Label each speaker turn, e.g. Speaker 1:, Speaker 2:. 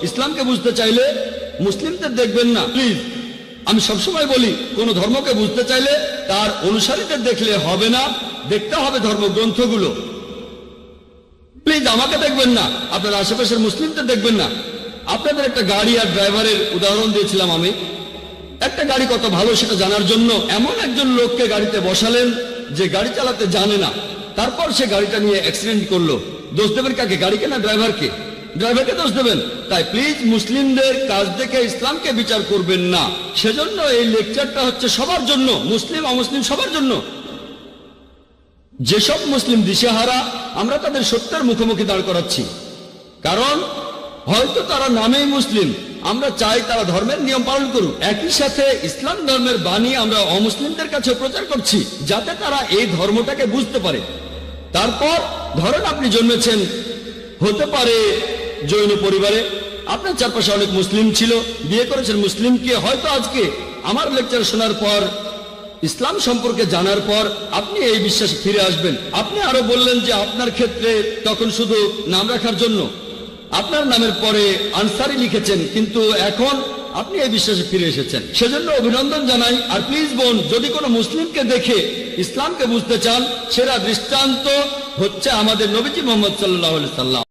Speaker 1: ইসলামকে বুঝতে চাইলে মুসলিমদের দেখবেন না প্লিজ। আমি সবসময় বলি, কোন ধর্মকে বুঝতে চাইলে তার অনুসারীদের দেখলে হবে না, দেখতে হবে ধর্মগ্রন্থগুলো। প্লিজ আমাকে দেখবেন না, আপনার আশেপাশের মুসলিমদের দেখবেন না। আপনাদের একটা গাড়ি আর ড্রাইভারের উদাহরণ দিয়েছিলাম আমি। একটা গাড়ি কত ভালো সেটা জানার জন্য এমন একজন লোককে গাড়িতে বসালেন যে গাড়ি চালাতে জানে না, তারপর সে গাড়িটা নিয়ে অ্যাক্সিডেন্ট করলো। দোষ দেবেন কাকে? গাড়িকে না ড্রাইভারকে? ড্রাইভারকে দোষ দেবেন। তাই প্লিজ মুসলিমদের কাজ দেখে ইসলামকে বিচার করবেন না। সেজন্য এই লেকচারটা হচ্ছে সবার জন্য, মুসলিম অমুসলিম সবার জন্য। যেসব মুসলিম দিশেহারা, আমরা তাদের সত্যের মুখোমুখি দাঁড় করাচ্ছি। কারণ হয়তো তারা নামেই মুসলিম, আমরা চাই তারা ধর্মের নিয়ম পালন করুক। একই সাথে ইসলাম ধর্মের বাণী আমরা অমুসলিমদের কাছে প্রচার করছি, যাতে তারা এই ধর্মটাকে বুঝতে পারে। তারপর ধরেন আপনি জন্মেছেন হতে পারে জৈন পরিবারে, আপনার চারপাশে অনেক মুসলিম ছিল, বিয়ে করেছেন মুসলিমকে। হয়তো আজকে আমার লেকচার শোনার পর, ইসলাম সম্পর্কে জানার পর আপনি এই বিশ্বাসে ফিরে আসবেন। আপনি আরো বললেন যে আপনার ক্ষেত্রে তখন শুধু নাম রাখার জন্য আপনার নামের পরে আনসারি লিখেছেন, কিন্তু এখন আপনি এই বিশ্বাসে ফিরে এসেছেন, সেজন্য অভিনন্দন জানাই। আর প্লিজ বোন, যদি কোনো মুসলিমকে দেখে ইসলামকে বুঝতে চান, সেরা দৃষ্টান্ত হচ্ছে আমাদের নবীজি মুহাম্মদ সাল্লাল্লাহু আলাইহি সাল্লাম।